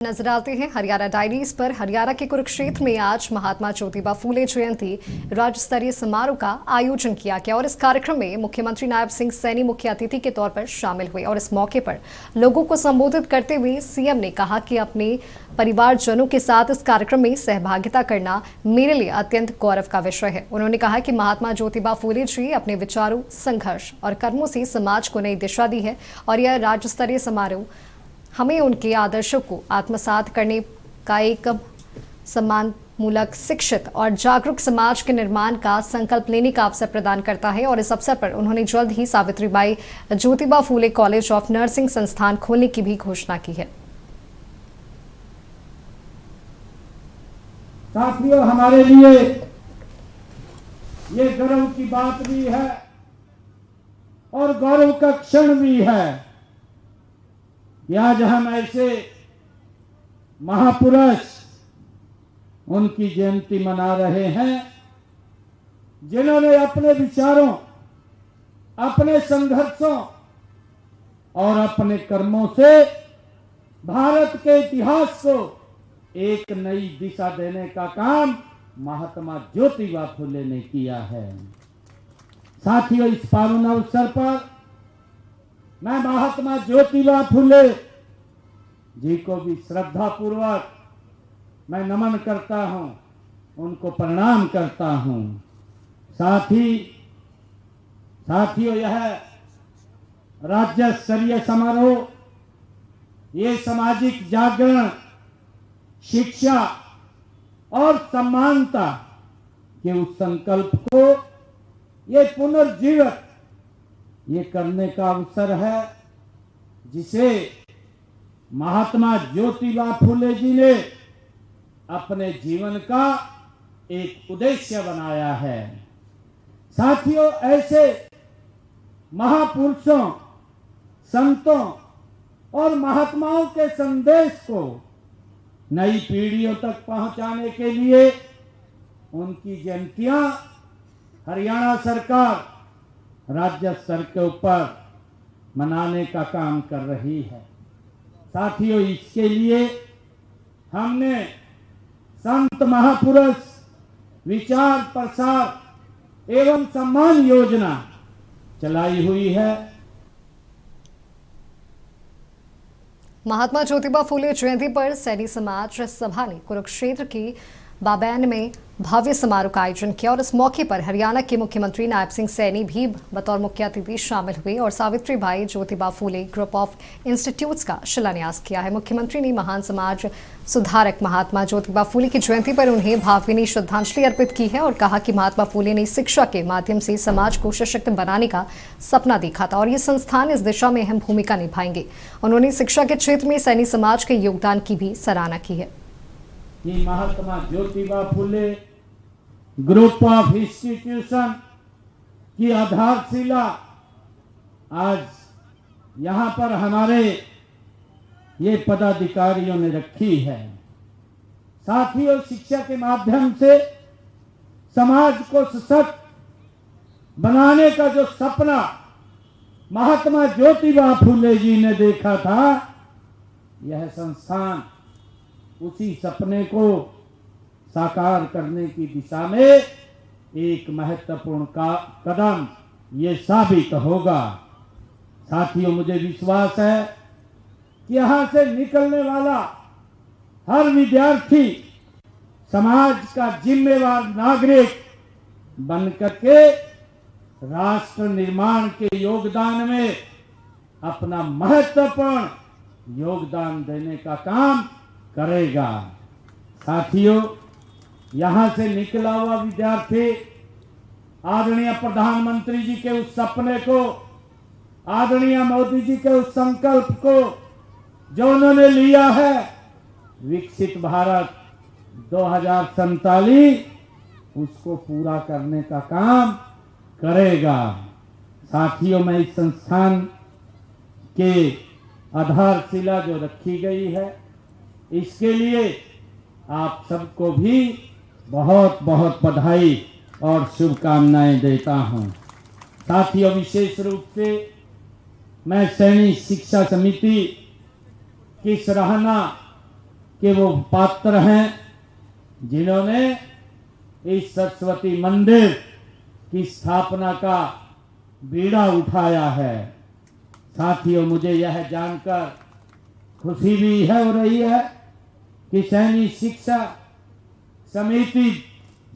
नजर डालते हैं हरियाणा डायरीज पर। हरियाणा के कुरुक्षेत्र में आज महात्मा ज्योतिबा फूले जयंती राज्य स्तरीय समारोह का आयोजन किया गया और इस कार्यक्रम में मुख्यमंत्री नायब सिंह सैनी मुख्य अतिथि के तौर पर शामिल हुए। और इस मौके पर लोगों को संबोधित करते हुए सीएम ने कहा कि अपने परिवारजनों के साथ इस कार्यक्रम में सहभागिता करना मेरे लिए अत्यंत गौरव का विषय है। उन्होंने कहा कि महात्मा ज्योतिबा फूले जी अपने विचारों, संघर्ष और कर्मों से समाज को नई दिशा दी है और यह राज्य स्तरीय समारोह हमें उनके आदर्शों को आत्मसात करने का एक सम्मानमूलक, शिक्षित और जागरूक समाज के निर्माण का संकल्प लेने का अवसर प्रदान करता है। और इस अवसर पर उन्होंने जल्द ही Savitribai Jyotiba Phule college of nursing संस्थान खोलने की भी घोषणा की है। साथियों, हमारे लिए ये गर्व की बात भी है और गौरव का क्षण भी है। आज हम ऐसे महापुरुष उनकी जयंती मना रहे हैं जिन्होंने अपने विचारों, अपने संघर्षों और अपने कर्मों से भारत के इतिहास को एक नई दिशा देने का काम महात्मा ज्योतिबा फूले ने किया है। साथियों, इस पावन अवसर पर मैं महात्मा ज्योतिबा फूले जी को भी श्रद्धा पूर्वक मैं नमन करता हूं, उनको प्रणाम करता हूं। साथियों, यह राज्य स्तरीय समारोह ये सामाजिक जागरण, शिक्षा और समानता के उस संकल्प को ये पुनर्जीवित ये करने का अवसर है जिसे महात्मा ज्योतिबा फूले जी ने अपने जीवन का एक उद्देश्य बनाया है। साथियों, ऐसे महापुरुषों, संतों और महात्माओं के संदेश को नई पीढ़ियों तक पहुंचाने के लिए उनकी जयंतियां हरियाणा सरकार राज्य स्तर के ऊपर मनाने का काम कर रही है। साथियों, इसके लिए हमने संत महापुरुष विचार प्रसार एवं सम्मान योजना चलाई हुई है। महात्मा ज्योतिबा फूले जयंती पर सैनी समाज सभा ने कुरुक्षेत्र की बाबैन में भव्य समारोह का आयोजन किया और इस मौके पर हरियाणा के मुख्यमंत्री नायब सिंह सैनी भी बतौर मुख्य अतिथि शामिल हुए और Savitribai Jyotiba Phule group of institutes का शिलान्यास किया है। मुख्यमंत्री ने महान समाज सुधारक महात्मा ज्योतिबा फूले की जयंती पर उन्हें भावभीनी श्रद्धांजलि अर्पित की है और कहा कि महात्मा फूले ने शिक्षा के माध्यम से समाज को सशक्त बनाने का सपना देखा था और ये संस्थान इस दिशा में अहम भूमिका निभाएंगे। उन्होंने शिक्षा के क्षेत्र में सैनी समाज के योगदान की भी सराहना की है। ये Mahatma Jyotiba Phule group of institution की आधारशिला आज यहां पर हमारे ये पदाधिकारियों ने रखी है। साथियों, शिक्षा के माध्यम से समाज को सशक्त बनाने का जो सपना महात्मा ज्योतिबा फूले जी ने देखा था, यह संस्थान उसी सपने को साकार करने की दिशा में एक महत्वपूर्ण कदम ये साबित होगा। साथियों, मुझे विश्वास है कि यहां से निकलने वाला हर विद्यार्थी समाज का जिम्मेवार नागरिक बनकर के राष्ट्र निर्माण के योगदान में अपना महत्वपूर्ण योगदान देने का काम करेगा। साथियों, यहां से निकला हुआ विद्यार्थी आदरणीय प्रधानमंत्री जी के उस सपने को, आदरणीय मोदी जी के उस संकल्प को जो उन्होंने लिया है, विकसित भारत 2047, उसको पूरा करने का काम करेगा। साथियों, मैं इस संस्थान के आधारशिला जो रखी गई है, इसके लिए आप सबको भी बहुत बहुत बधाई और शुभकामनाएं देता हूं। साथियों, विशेष रूप से मैं सैनी शिक्षा समिति की सराहना कि वो पात्र हैं जिन्होंने इस सरस्वती मंदिर की स्थापना का बीड़ा उठाया है। साथियों, मुझे यह जानकर खुशी भी हो रही है कि सैनी शिक्षा समिति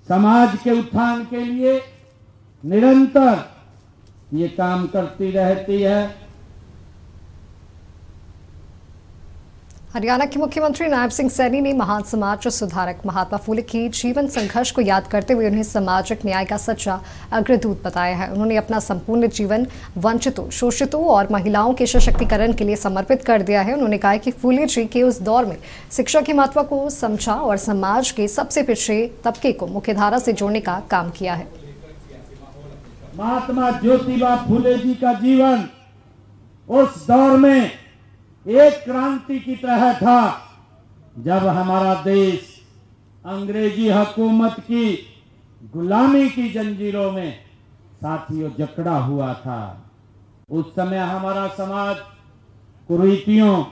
समाज के उत्थान के लिए निरंतर ये काम करती रहती है। हरियाणा के मुख्यमंत्री नायब सिंह सैनी ने महान समाज सुधारक महात्मा फूले की जीवन संघर्ष को याद करते हुए उन्हें सामाजिक न्याय का सच्चा अग्रदूत बताया है। उन्होंने अपना संपूर्ण जीवन वंचितों, शोषितों और महिलाओं के सशक्तिकरण के लिए समर्पित कर दिया है। उन्होंने कहा कि फूले जी के उस दौर में शिक्षा के महत्व को समझा और समाज के सबसे पिछड़े तबके को मुख्यधारा से जोड़ने का काम किया है। महात्मा ज्योतिबा फूले जी का जीवन उस दौर में एक क्रांति की तरह था जब हमारा देश अंग्रेजी हुकूमत की गुलामी की जंजीरों में साथियों जकड़ा हुआ था। उस समय हमारा समाज कुरीतियों,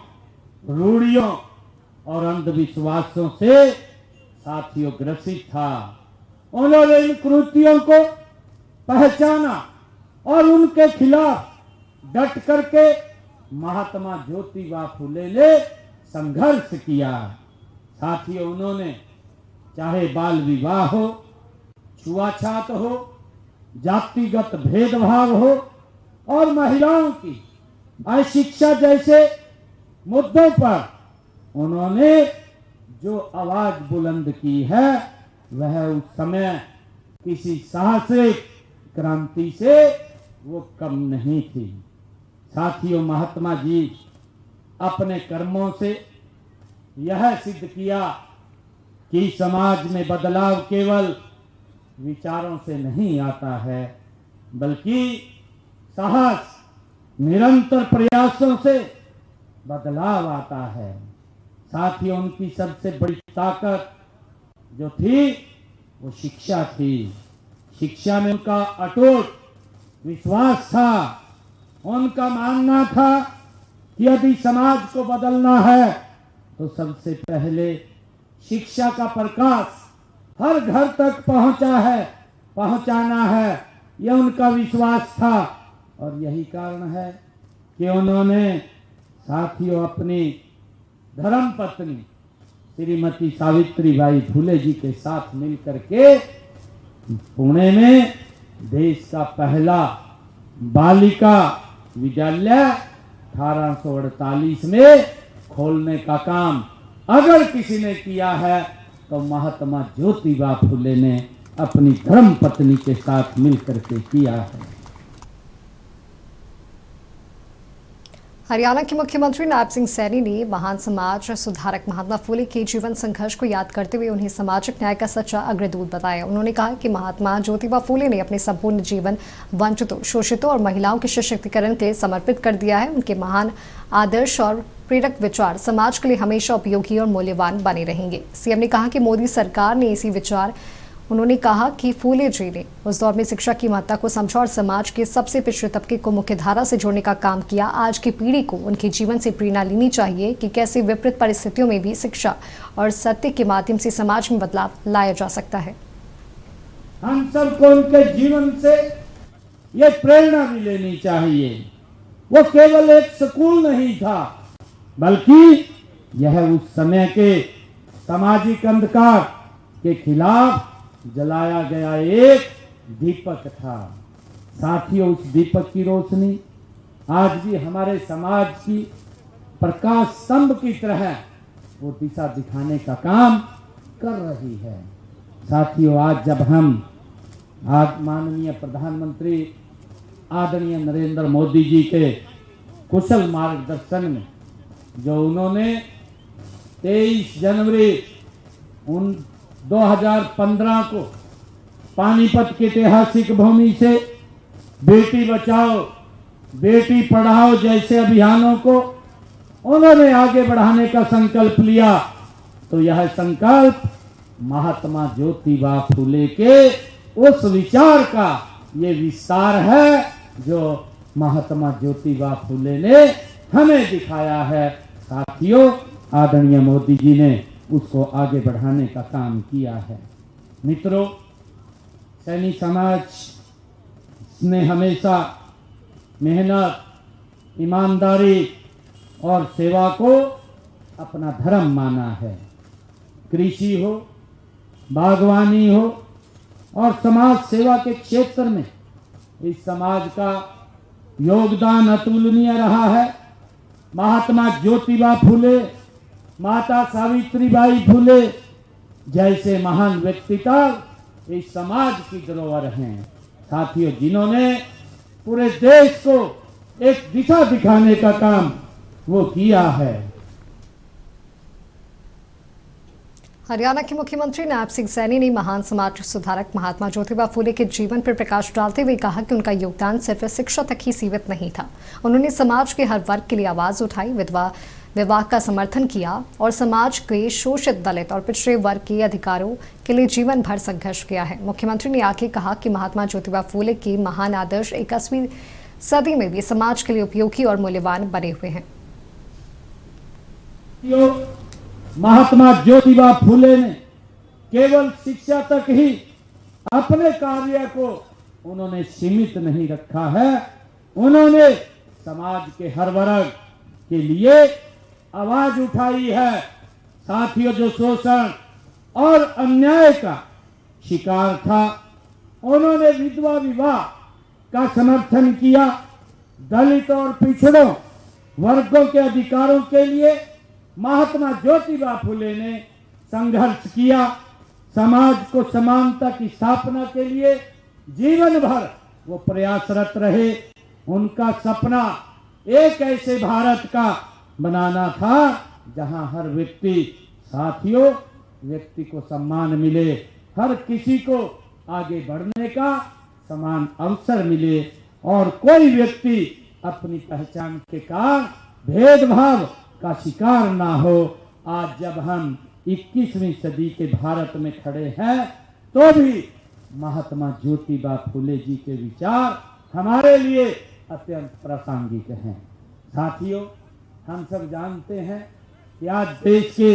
रूढ़ियों और अंधविश्वासों से साथियों ग्रसित था। उन्होंने इन कुरीतियों को पहचाना और उनके खिलाफ डट करके महात्मा ज्योतिबा फूले ने संघर्ष किया। साथियों, उन्होंने चाहे बाल विवाह हो, छुआछात हो, जातिगत भेदभाव हो और महिलाओं की अशिक्षा जैसे मुद्दों पर उन्होंने जो आवाज बुलंद की है वह उस समय किसी साहसिक क्रांति से वो कम नहीं थी। साथियों, महात्मा जी अपने कर्मों से यह सिद्ध किया कि समाज में बदलाव केवल विचारों से नहीं आता है बल्कि साहस, निरंतर प्रयासों से बदलाव आता है। साथियों, उनकी सबसे बड़ी ताकत जो थी वो शिक्षा थी। शिक्षा में उनका अटूट विश्वास था। उनका मानना था कि यदि समाज को बदलना है तो सबसे पहले शिक्षा का प्रकाश हर घर तक पहुंचाना है। यह उनका विश्वास था और यही कारण है कि उन्होंने साथियों अपनी धर्म पत्नी श्रीमती सावित्रीबाई फूले जी के साथ मिलकर के पुणे में देश का पहला बालिका विद्यालय 1848 में खोलने का काम अगर किसी ने किया है तो महात्मा ज्योतिबा फूले ने अपनी धर्म पत्नी के साथ मिलकर के किया है। हरियाणा के मुख्यमंत्री नायब सिंह सैनी ने महान समाज सुधारक महात्मा फूले के जीवन संघर्ष को याद करते हुए उन्हें सामाजिक न्याय का सच्चा अग्रदूत बताया। उन्होंने कहा कि महात्मा ज्योतिबा फूले ने अपने संपूर्ण जीवन वंचितों, शोषितों और महिलाओं के सशक्तिकरण के लिए समर्पित कर दिया है। उनके महान आदर्श और प्रेरक विचार समाज के लिए हमेशा उपयोगी और मूल्यवान बने रहेंगे। सीएम ने कहा कि मोदी सरकार ने इसी विचार उन्होंने कहा कि फूले जी ने उस दौर में शिक्षा की महत्ता को समझा और समाज के सबसे पिछड़े तबके को मुख्यधारा से जोड़ने का काम किया। आज की पीढ़ी को उनके जीवन से प्रेरणा लेनी चाहिए कि कैसे विपरीत परिस्थितियों में भी शिक्षा और सत्य के माध्यम से समाज में बदलाव लाया जा सकता है। हम सबको उनके जीवन से ये प्रेरणा भी लेनी चाहिए। वो केवल एक स्कूल नहीं था बल्कि यह उस समय के सामाजिक अंधकार के खिलाफ जलाया गया एक दीपक था। साथियों, उस दीपक की रोशनी आज भी हमारे समाज की प्रकाश स्तंभ की तरह वो दिशा दिखाने का काम कर रही है। साथियों, आज जब हम माननीय प्रधानमंत्री आदरणीय नरेंद्र मोदी जी के कुशल मार्गदर्शन में जो उन्होंने 23 जनवरी 2015 को पानीपत की ऐतिहासिक भूमि से बेटी बचाओ बेटी पढ़ाओ जैसे अभियानों को उन्होंने आगे बढ़ाने का संकल्प लिया, तो यह संकल्प महात्मा ज्योतिबा फूले के उस विचार का ये विस्तार है जो महात्मा ज्योतिबा फूले ने हमें दिखाया है। साथियों, आदरणीय मोदी जी ने उसको आगे बढ़ाने का काम किया है। मित्रों, सैनी समाज ने हमेशा मेहनत, ईमानदारी और सेवा को अपना धर्म माना है। कृषि हो, बागवानी हो और समाज सेवा के क्षेत्र में इस समाज का योगदान अतुलनीय रहा है। महात्मा ज्योतिबा फूले, माता सावित्रीबाई फूले जैसे महान व्यक्तित्व इस समाज की धरोहर हैं। साथियों, जिन्होंने पूरे देश को एक दिशा दिखाने का काम वो किया है। हरियाणा के मुख्यमंत्री नायब सिंह सैनी ने महान समाज सुधारक महात्मा ज्योतिबा फूले के जीवन पर प्रकाश डालते हुए कहा कि उनका योगदान सिर्फ शिक्षा तक ही सीमित नहीं था। उन्होंने समाज के हर वर्ग के लिए आवाज उठाई, विधवा विवाह का समर्थन किया और समाज के शोषित, दलित और पिछड़े वर्ग के अधिकारों के लिए जीवन भर संघर्ष किया है। मुख्यमंत्री ने आगे कहा कि महात्मा ज्योतिबा फूले के महान आदर्श 21वीं सदी में भी समाज के लिए उपयोगी और मूल्यवान बने हुए हैं। महात्मा ज्योतिबा फूले ने केवल शिक्षा तक ही अपने कार्य को उन्होंने सीमित नहीं रखा है। उन्होंने समाज के हर वर्ग के लिए आवाज उठाई है। साथियों, जो शोषण और अन्याय का शिकार था, उन्होंने विधवा विवाह का समर्थन किया। दलित और पिछड़ों वर्गों के अधिकारों के लिए महात्मा ज्योतिबा फूले ने संघर्ष किया। समाज को समानता की स्थापना के लिए जीवन भर वो प्रयासरत रहे। उनका सपना एक ऐसे भारत का बनाना था जहां हर व्यक्ति, साथियों, व्यक्ति को सम्मान मिले, हर किसी को आगे बढ़ने का समान अवसर मिले और कोई व्यक्ति अपनी पहचान के कारण भेदभाव का शिकार ना हो। आज जब हम 21वीं सदी के भारत में खड़े हैं, तो भी महात्मा ज्योतिबा फूले जी के विचार हमारे लिए अत्यंत प्रासंगिक हैं। साथियों, हम सब जानते हैं कि आज देश के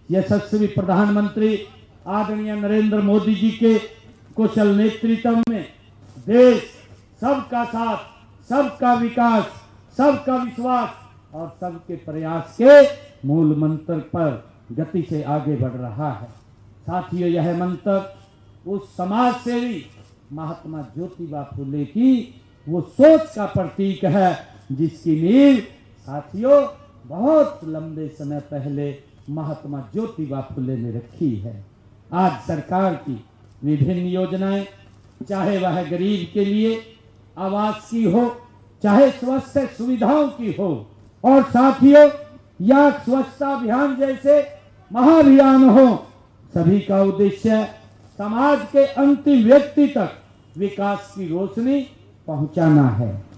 यशस्वी प्रधानमंत्री आदरणीय नरेंद्र मोदी जी के कुशल नेतृत्व में देश सबका साथ, सबका विकास, सबका विश्वास और सबके प्रयास के मूल मंत्र पर गति से आगे बढ़ रहा है। साथियों, यह मंत्र उस समाज सेवी महात्मा ज्योतिबा फूले की वो सोच का प्रतीक है जिसकी नींव, साथियों, बहुत लंबे समय पहले महात्मा ज्योतिबा फूले ने रखी है। आज सरकार की विभिन्न योजनाएं, चाहे वह गरीब के लिए आवास की हो, चाहे स्वास्थ्य सुविधाओं की हो, और साथियों, या स्वच्छता अभियान जैसे महाअभियान हो, सभी का उद्देश्य समाज के अंतिम व्यक्ति तक विकास की रोशनी पहुंचाना है।